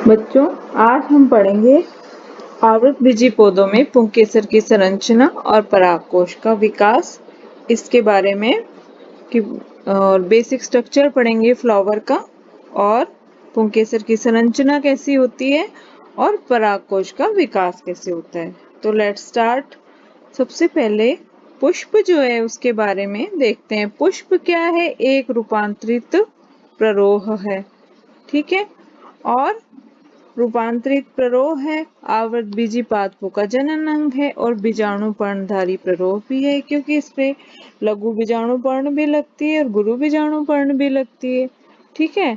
बच्चों, आज हम पढ़ेंगे आवृतबीजी पौधों में पुंकेसर की संरचना और परागकोश का विकास, इसके बारे में कि और बेसिक स्ट्रक्चर पढ़ेंगे फ्लावर का, और पुंकेसर की संरचना कैसी होती है और परागकोश का विकास कैसे होता है। तो लेट्स स्टार्ट। सबसे पहले पुष्प जो है उसके बारे में देखते हैं। पुष्प क्या है? एक रूपांतरित प्ररोह है, ठीक है। और रूपांतरित प्ररोह है, आवृतबीजी पादपों का जनन अंग है और बीजाणु पर्णधारी प्ररोह भी है, क्योंकि इस पे लघु बीजाणु पर्ण भी लगती है और गुरु बीजाणु पर्ण भी लगती है, ठीक है।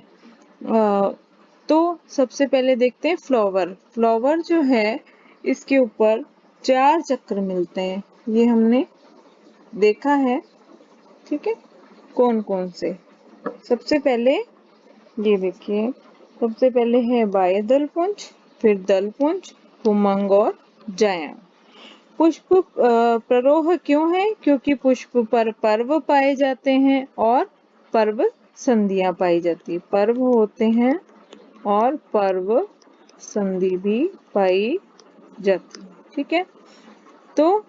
तो सबसे पहले देखते हैं फ्लावर। फ्लावर जो है इसके ऊपर 4 चक्र मिलते हैं, ये हमने देखा है, ठीक है। कौन कौन से? सबसे पहले ये देखिए, सबसे पहले है बाह्य दलपुंज, फिर दलपुंज, पुमंग और जायांग। पुष्प प्ररोह क्यों है? क्योंकि पुष्प पर पर्व पाए जाते हैं और पर्व संधियां पाई जाती है। पर्व होते हैं और पर्व संधि भी पाई जाती है, ठीक है। तो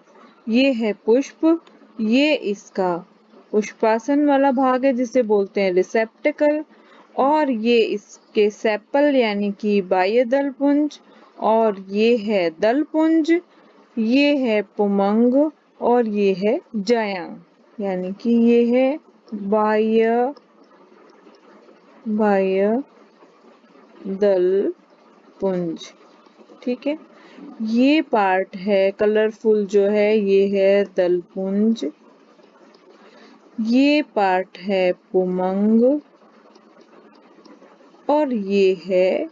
ये है पुष्प, ये इसका पुष्पासन वाला भाग है जिसे बोलते हैं रिसेप्टिकल, और ये इसके सेपल यानी कि बाह्य दलपुंज, और ये है दलपुंज, ये है पुमंग और ये है जायांग, यानी कि ये है बाह्य दलपुंज, ठीक है। ये पार्ट है कलरफुल जो है, ये है दलपुंज, ये पार्ट है पुमंग और ये है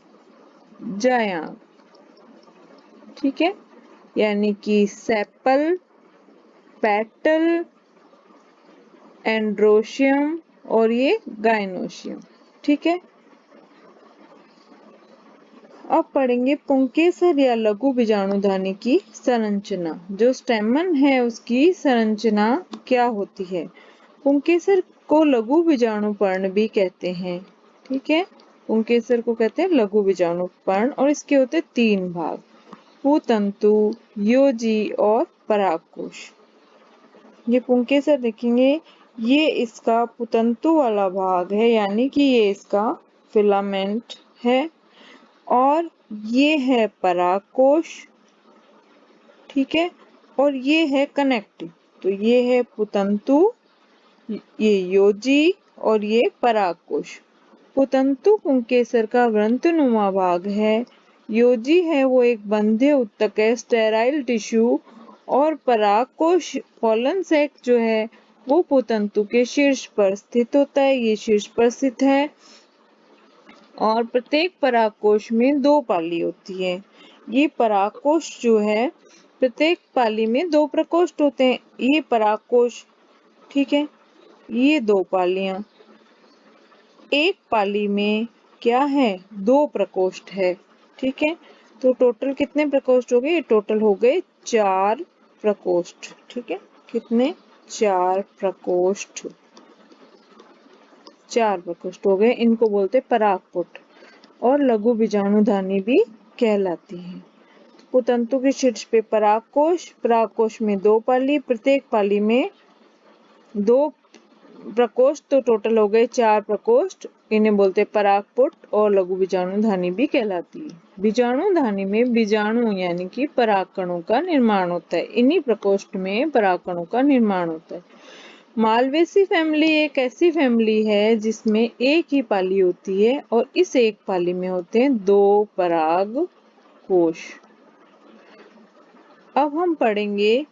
जायांग, ठीक है। यानी कि सेपल, पेटल, एंड्रोशियम और ये गाइनोशियम, ठीक है। अब पढ़ेंगे पुंकेसर या लघु बीजाणुधानी की संरचना। जो स्टेमन है उसकी संरचना क्या होती है? पुंकेसर को लघु बीजाणु पर्ण भी कहते हैं, ठीक है। पुंकेसर को कहते हैं लघु बीजाणु पर्ण, और इसके होते 3 भाग: पुतंतु, योजी और परागकोश। ये पुंकेसर देखेंगे, ये इसका पुतंतु वाला भाग है, यानी कि ये इसका फिलामेंट है, और ये है परागकोश, ठीक है, और ये है कनेक्टिव। तो ये है पुतंतु, ये योजी और ये परागकोश। पुतंतु पुंकेसर का वृंतनुमा भाग है, योजी है वो एक बंध्य उत्तक है, स्टेराइल टिश्यू, और परागकोश पोलन सैक जो है वो पुतंतु के शीर्ष पर स्थित होता है, ये शीर्ष पर स्थित है, और प्रत्येक परागकोश में 2 पाली होती है। ये परागकोश जो है, प्रत्येक पाली में 2 प्रकोष्ठ होते हैं। ये परागकोश, ठीक है, ये 2 पालियां, एक पाली में क्या है? 2 प्रकोष्ठ है, ठीक है। तो टोटल कितने प्रकोष्ठ हो गए? ये टोटल हो गए 4 प्रकोष्ठ, ठीक है। कितने? 4 प्रकोष्ठ, 4 प्रकोष्ठ हो गए। इनको बोलते परागपुट, और लघु बीजाणुधानी भी कहलाती है। पुतंतु के शीर्ष पे परागकोश, परागकोश में 2 पाली, प्रत्येक पाली में 2 प्रकोष्ठ, तो टोटल हो गए 4 प्रकोष्ठ। इन्हें बोलते परागपुट, और लघु बीजाणुधानी भी कहलाती है। बीजाणुधानी में बीजाणु यानी कि परागकणों का निर्माण होता है। इन्हीं प्रकोष्ठ में परागकणों का निर्माण होता है। मालवेसी फैमिली एक ऐसी फैमिली है जिसमें एक ही पाली होती है, और इस एक पाली में होते हैं 2 परागकोश। अब हम पढ़ेंगे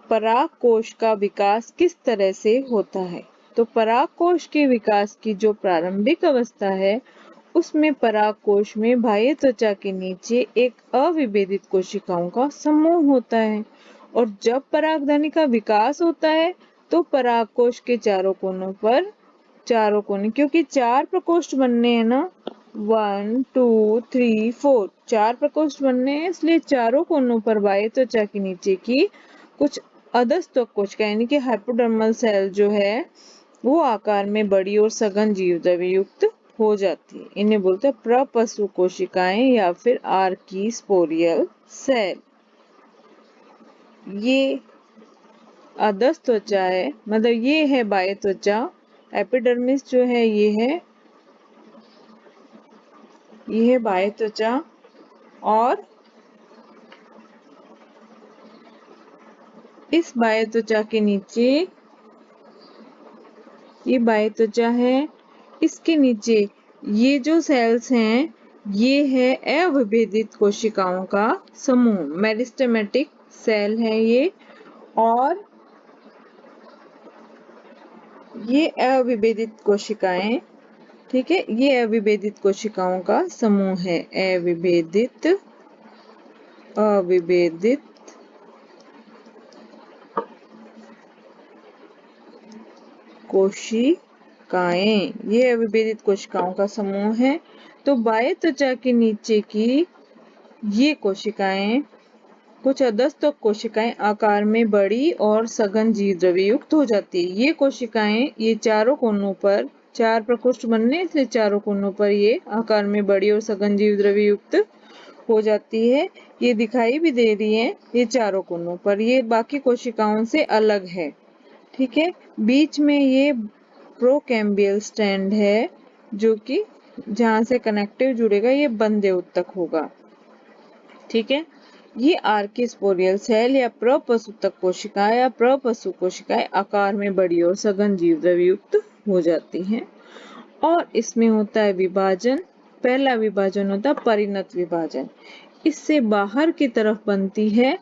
परागकोश का विकास किस तरह से होता है। तो परागकोश के विकास की जो प्रारंभिक अवस्था है उसमें परागकोश में बाह्य त्वचा के नीचे एक अविभेदित कोशिकाओं का समूह होता है, और जब परागधानी का विकास होता है तो परागकोश के चारों कोनों पर, चारों कोने, क्योंकि 4 प्रकोष्ठ बनने हैं ना, 1 2 3 4, 4 प्रकोष्ठ बनने हैं, इसलिए चारों कोनों पर बाह्य त्वचा के नीचे की कुछ अधस्त्वक कोशिका यानी कि हाइपोडर्मल सेल जो है वो आकार में बड़ी और सघन जीवद्रव्य युक्त हो जाती है। इन्हें बोलते हैं प्रपशु कोशिकाएं या फिर आर्कीस्पोरियल सेल। ये अधस त्वचा है, मतलब ये है बाह्य त्वचा। एपिडर्मिस जो है ये है बाह्य त्वचा। और इस बाह्य त्वचा के नीचे ये बाह्य त्वचा है, इसके नीचे ये जो सेल्स हैं ये है अविभेदित कोशिकाओं का समूह, मेरिस्टेमेटिक सेल है ये। और ये अविभेदित कोशिकाएं, ठीक है, ये अविभेदित कोशिकाओं का समूह है। अविभेदित कोशिकाएं, ये अविभेदित कोशिकाओं का समूह है। तो बाह्य त्वचा के नीचे की ये कोशिकाएं, कुछ अधस्तक कोशिकाएं आकार में बड़ी और सघन जीवद्रव्य युक्त हो जाती है। ये कोशिकाएं ये चारों कोनों पर, चार प्रकोष्ठ बनने से चारों कोनों पर ये आकार में बड़ी और सघन जीवद्रव्य युक्त हो जाती है। ये दिखाई भी दे रही है ये चारों कोनों पर, ये बाकी कोशिकाओं से अलग है, ठीक है। बीच में ये प्रोकैम्बियल स्टैंड है, जो कि जहां से कनेक्टिव जुड़ेगा ये बंदे उत्तक होगा, ठीक है। ये आर्कीस्पोरियल सेल या प्रपशुतक कोशिकाएं या प्रपशु कोशिकाएं आकार में बड़ी और सघन जीवद्रव्य युक्त हो जाती हैं। और इसमें होता है विभाजन। पहला विभाजन होता है परिणत विभाजन। इससे बाहर की तरफ बनती है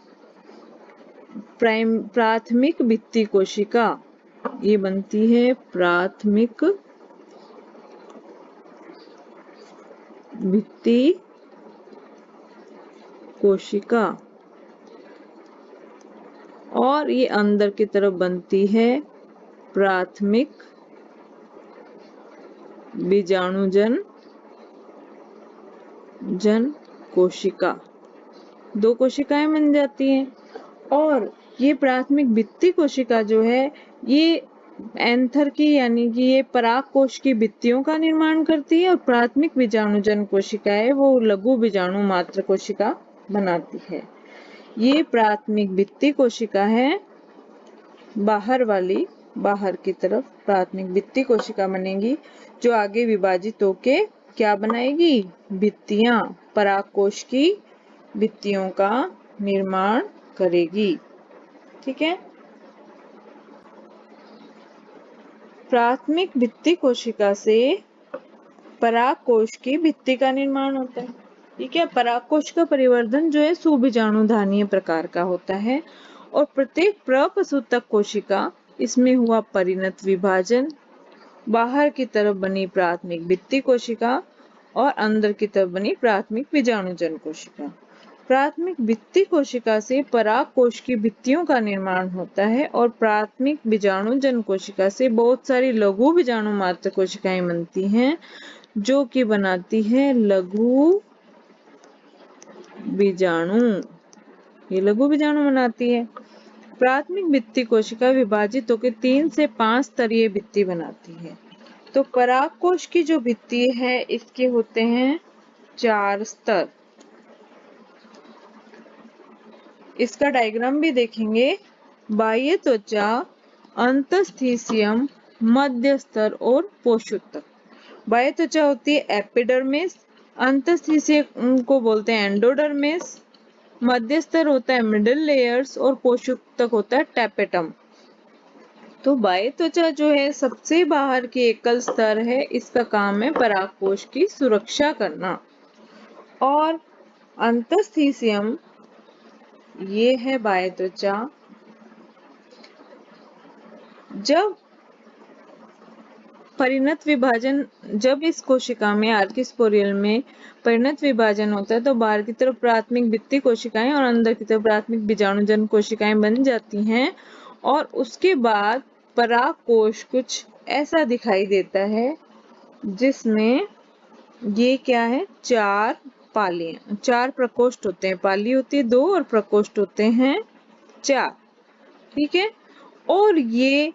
प्राथमिक भित्ति कोशिका। ये बनती है प्राथमिक भित्ति कोशिका। और ये अंदर की तरफ बनती है प्राथमिक बीजाणुजन कोशिका। दो कोशिकाएं बन जाती हैं। और ये प्राथमिक भित्ति कोशिका जो है ये एंथर की यानी कि ये पराग कोश की भित्तियों का निर्माण करती है। और प्राथमिक बीजाणुजन कोशिका है वो लघु बीजाणु मात्र कोशिका बनाती है। ये प्राथमिक भित्ति कोशिका है बाहर वाली, बाहर की तरफ प्राथमिक भित्ति कोशिका बनेगी, जो आगे विभाजित होके क्या बनाएगी, भित्तियां, परागकोश की भित्तियों का निर्माण करेगी, ठीक है। प्राथमिक भित्ति कोशिका से परागकोश की भित्ति का निर्माण होता है, ठीक है। परागकोश का परिवर्धन जो है सुबीजाणुधानीय प्रकार का होता है। और प्रत्येक प्रपशुतक कोशिका, इसमें हुआ परिणत विभाजन, बाहर की तरफ बनी प्राथमिक भित्ति कोशिका और अंदर की तरफ बनी प्राथमिक बीजाणुजन कोशिका। प्राथमिक भित्ति कोशिका से परागकोश की भित्तियों का निर्माण होता है। और प्राथमिक बीजाणुजन कोशिका से बहुत सारी लघु बीजाणु मात्र कोशिकाएं बनती हैं, जो कि बनाती है लघु बीजाणु। ये लघु बीजाणु बनाती है। प्राथमिक भित्ति कोशिका विभाजित होकर 3 से 5 स्तरीय भित्ति बनाती है। तो परागकोश की जो भित्ति है इसके होते हैं 4 स्तर। इसका डायग्राम भी देखेंगे। बाह्य त्वचा, अंतःस्थिशियम, मध्य स्तर और पोषोत्तक। बाह्य त्वचा होती है एपिडर्मिस, अंतःस्थिशियम को बोलते हैं एंडोडर्मिस, मध्य स्तर होता है मिडिल लेयर्स और पोषोत्तक होता है टैपेटम। तो बाह्य त्वचा जो है सबसे बाहर की एकल स्तर है, इसका काम है परागकोश की सुरक्षा करना। और अंतःस्थिशियम ये है बाह्य त्वचा। जब परिणत विभाजन, जब इस कोशिका में आर्कीस्पोरियल में परिणत विभाजन होता है तो बाहर की तरफ प्राथमिक भित्ति कोशिकाएं और अंदर की तरफ प्राथमिक बीजाणुजन कोशिकाएं बन जाती हैं। और उसके बाद परागकोश कुछ ऐसा दिखाई देता है, जिसमें ये क्या है, 4 पालियां, 4 प्रकोष्ठ होते हैं। पाली होती है 2 और प्रकोष्ठ होते हैं 4, ठीक है। और ये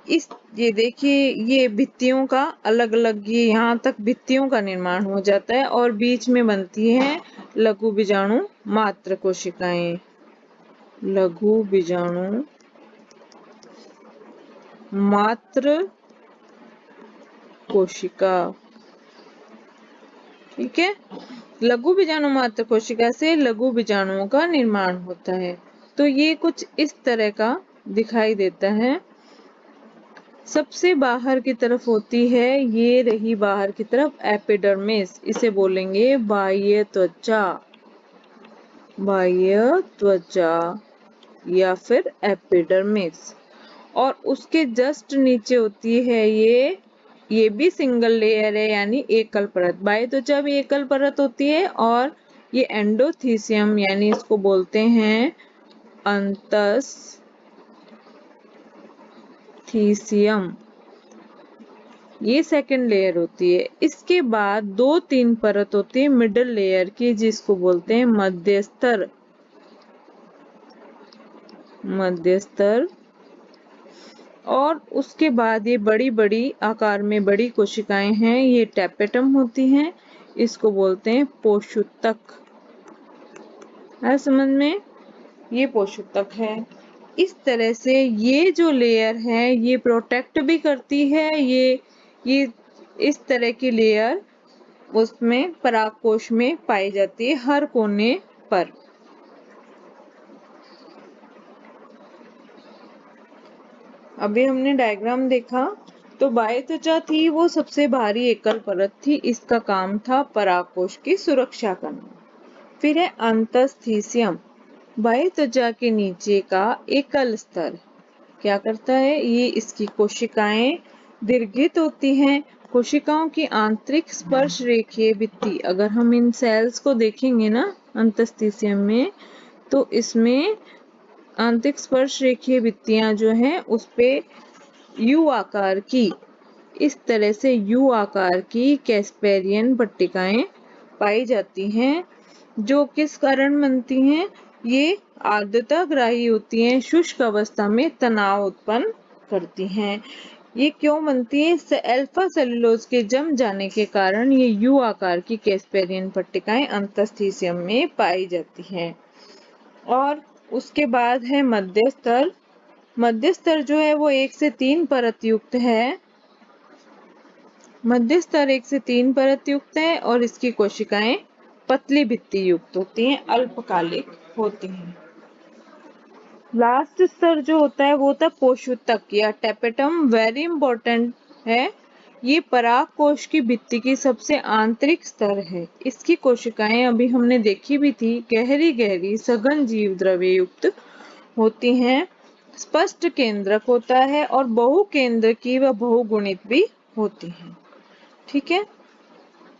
इस ये देखिए, ये भित्तियों का अलग अलग, ये यहाँ तक भित्तियों का निर्माण हो जाता है और बीच में बनती है लघु बीजाणु मात्र कोशिकाएं। लघु बीजाणु मात्र कोशिका, ठीक है। लघु बीजाणु मात्र कोशिका से लघु बीजाणुओं का निर्माण होता है। तो ये कुछ इस तरह का दिखाई देता है। सबसे बाहर की तरफ होती है, ये रही बाहर की तरफ एपिडर्मिस, इसे बोलेंगे बाह्य त्वचा। बाह्य त्वचा या फिर एपिडर्मिस। और उसके जस्ट नीचे होती है ये भी सिंगल लेयर है, यानी एकल परत। बाह्य त्वचा भी एकल परत होती है और ये एंडोथीसियम यानी इसको बोलते हैं अंतस्थीसियम, ये सेकंड लेयर होती है। इसके बाद 2-3 परत होती है मिडिल लेयर की, जिसको बोलते हैं मध्यस्तर। मध्यस्तर। और उसके बाद ये बड़ी बड़ी आकार में बड़ी कोशिकाएं हैं, ये टैपेटम होती हैं, इसको बोलते हैं पोषूतक। है समझ में? ये पोषूतक है। इस तरह से ये जो लेयर है ये प्रोटेक्ट भी करती है, ये इस तरह की लेयर उसमें परागकोश में पाई जाती है हर कोने पर। अभी हमने डायग्राम देखा तो बाह्य त्वचा थी वो सबसे भारी एकल परत थी, इसका काम था परागकोश की सुरक्षा करना। फिर है अंतस्थीसियम, बाह्य त्वचा के नीचे का एकल स्तर। क्या करता है ये? इसकी कोशिकाएं दीर्घित होती हैं। कोशिकाओं की आंतरिक स्पर्श रेखीय भित्ति, अगर हम इन सेल्स को देखेंगे ना अंतस्थीसियम में, तो इसमें आंतरिक स्पर्श रेखीय भित्तियां जो हैं उस पे यू आकार की, इस तरह से यू आकार की कैस्पेरियन पट्टिकाएं पाई जाती हैं, जो किस कारण बनती हैं? ये आर्द्रताग्राही होती हैं, शुष्क अवस्था में तनाव उत्पन्न करती हैं। ये क्यों बनती है? अल्फा सेलुलोज के जम जाने के कारण ये यू आकार की कैस्पेरियन पट्टिकाएं अंतस्थीसियम में पाई जाती हैं। और उसके बाद है मध्य स्तर। मध्य स्तर जो है वो 1 से 3 परत युक्त है। मध्य स्तर 1 से 3 परत युक्त है और इसकी कोशिकाएं पतली भित्ति युक्त होती हैं, अल्पकालिक होती हैं। लास्ट स्तर जो होता है वो होता है पोषूतक या टैपेटम, वेरी इंपॉर्टेंट है। ये परागकोश की भित्ति की सबसे आंतरिक स्तर है। इसकी कोशिकाएं अभी हमने देखी भी थी, गहरी गहरी सघन जीव द्रव्य युक्त होती हैं, स्पष्ट केंद्रक होता है और बहुकेंद्रकी व बहुगुणित भी होती हैं। ठीक है।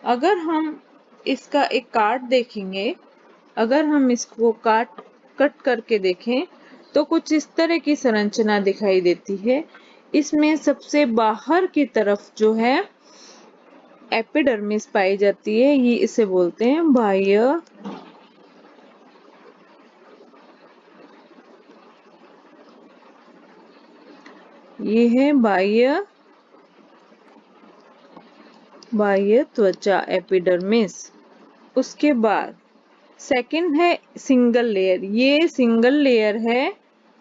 अगर हम इसका एक काट देखेंगे, अगर हम इसको कट करके देखें तो कुछ इस तरह की संरचना दिखाई देती है। इसमें सबसे बाहर की तरफ जो है एपिडर्मिस पाई जाती है, ये इसे बोलते हैं बाह्य ये है बाह्य त्वचा एपिडर्मिस। उसके बाद सेकंड है सिंगल लेयर, ये सिंगल लेयर है,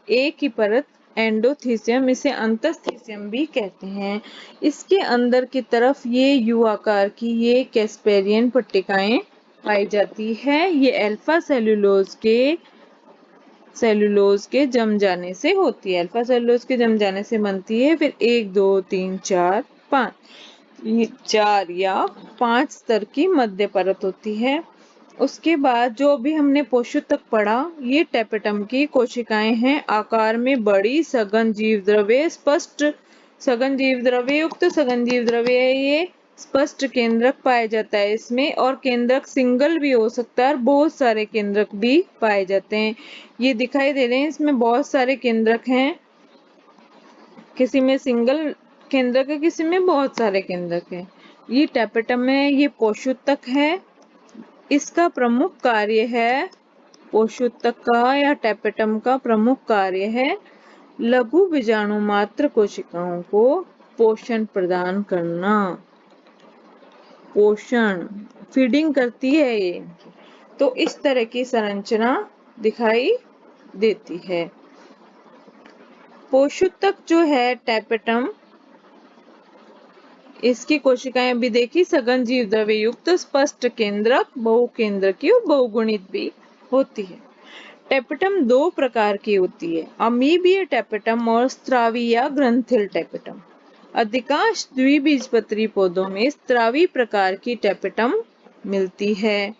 एक ही परत एंडोथीसियम, इसे अंतस्थीसियम भी कहते हैं। इसके अंदर की तरफ ये यू आकार की ये कैस्पेरियन पट्टिकाएं पाई जाती है। ये अल्फा सेलुलोज के जम जाने से होती है, अल्फा सेलुलोज के जम जाने से बनती है। फिर 1 2 3 4 5, ये 4 या 5 स्तर की मध्य परत होती है। उसके बाद जो भी हमने पोषूतक पढ़ा, ये टैपेटम की कोशिकाएं हैं, आकार में बड़ी, सघन जीव द्रव्य स्पष्ट, सघन जीव द्रव्य युक्त सघन जीव द्रव्य है ये, स्पष्ट केंद्रक पाया जाता है इसमें, और केंद्रक सिंगल भी हो सकता है और बहुत सारे केंद्रक भी पाए जाते हैं। ये दिखाई दे रहे हैं, इसमें बहुत सारे केंद्रक हैं, किसी में सिंगल केंद्रक है, किसी में बहुत सारे केंद्रक हैं। ये टैपेटम है, ये पोषूतक है। इसका प्रमुख कार्य है, पोषूतक का या टैपेटम का प्रमुख कार्य है लघु बीजाणु मात्र कोशिकाओं को पोषण प्रदान करना। पोषण, फीडिंग करती है ये। तो इस तरह की संरचना दिखाई देती है। पोषक जो है टैपेटम, इसकी कोशिकाएं भी देखी, सघन जीव द्रव्य युक्त, स्पष्ट केंद्रक, बहुकेंद्रकीय और बहुगुणित भी होती है। टैपेटम दो प्रकार की होती है, अमीबीय टैपेटम और स्रावी या ग्रंथिल टैपेटम। अधिकांश द्विबीजपत्री पौधों में स्रावी प्रकार की टैपेटम मिलती है।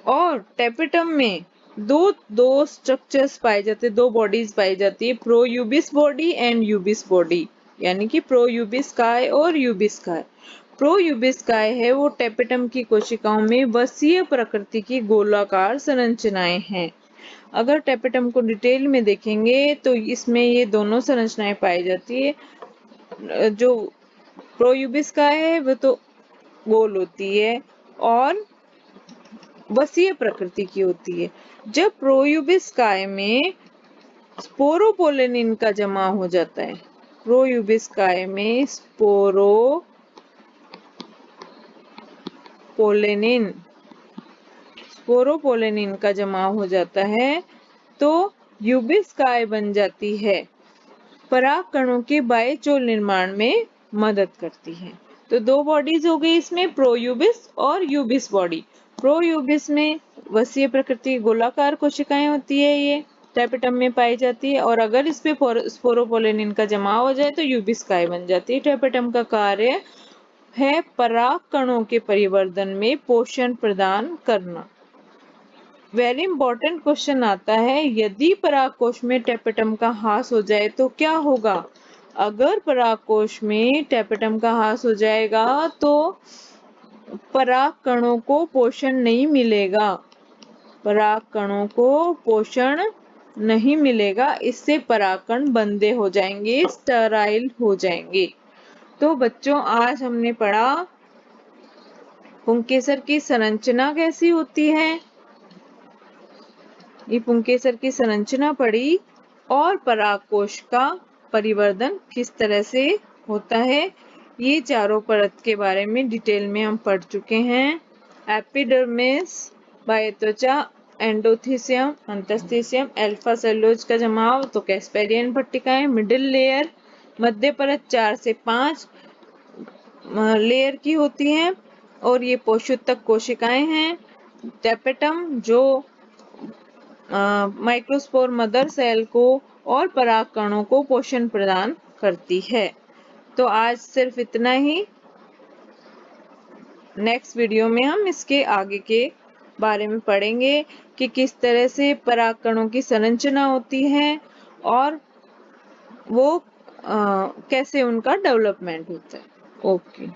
और टैपेटम में दो स्ट्रक्चर्स पाए जाते, दो बॉडीज पाई जाती है, प्रोयूबिस बॉडी एंड यूबिस बॉडी, यानी कि प्रोयूबिस्काय और यूबिस्काय। प्रोयूबिस्काय है वो टैपेटम की कोशिकाओं में वसीय प्रकृति की गोलाकार संरचनाएं हैं। अगर टैपेटम को डिटेल में देखेंगे तो इसमें ये दोनों संरचनाएं पाई जाती है। जो प्रोयूबिस्काय है वो तो गोल होती है और वसीय प्रकृति की होती है। जब प्रोयूबिस्काय में स्पोरोपोलेनिन का जमा हो जाता है, प्रोयूबिस्काय में स्पोरोपोलेनिन का जमा हो जाता है तो यूबिस्काय बन जाती है। पराग कणों के बायचोल निर्माण में मदद करती है। तो दो बॉडीज हो गई इसमें, प्रोयूबिस और यूबिस बॉडी। प्रोयूबिस में वसीय प्रकृति गोलाकार कोशिकाएं होती है, ये टैपेटम में पाई जाती है। और अगर इस पे स्पोरोपोलेनिन का जमा हो जाए तो यूबिस्काय बन जाती है। टैपेटम का कार्य है पराग कणों के परिवर्धन में पोषण प्रदान करना। वेरी इंपॉर्टेंट क्वेश्चन आता है, यदि परागकोश में टैपेटम का ह्रास हो जाए तो क्या होगा? अगर परागकोश में टैपेटम का ह्रास हो जाएगा तो पराग कणों को पोषण नहीं मिलेगा। पराग कणों को पोषण नहीं मिलेगा, इससे परागकण बंदे हो जाएंगे, स्टेराइल हो जाएंगे। तो बच्चों आज हमने पढ़ा पुंकेसर की संरचना कैसी होती है, ये पुंकेसर की संरचना पढ़ी और परागकोश का परिवर्धन किस तरह से होता है, ये चारों परत के बारे में डिटेल में हम पढ़ चुके हैं। एपिडर्मिस, बाह्यत्वचा, एंडोथीसियम, अंतस्थिसियम, अल्फा सेलुलोज का जमाव, तो कैस्पेरियन पट्टिकाएं, मिडिल लेयर, मध्य परत 4 से 5 लेयर की होती हैं और ये पोषोत्तक कोशिकाएं हैं। टैपेटम जो माइक्रोस्पोर मदर सेल को और पराग कणों को पोषण प्रदान करती है। तो आज सिर्फ इतना ही। नेक्स्ट वीडियो में हम इसके आगे के बारे में पढ़ेंगे कि किस तरह से पराग कणों की संरचना होती है और वो कैसे उनका डेवलपमेंट होता है। ओके।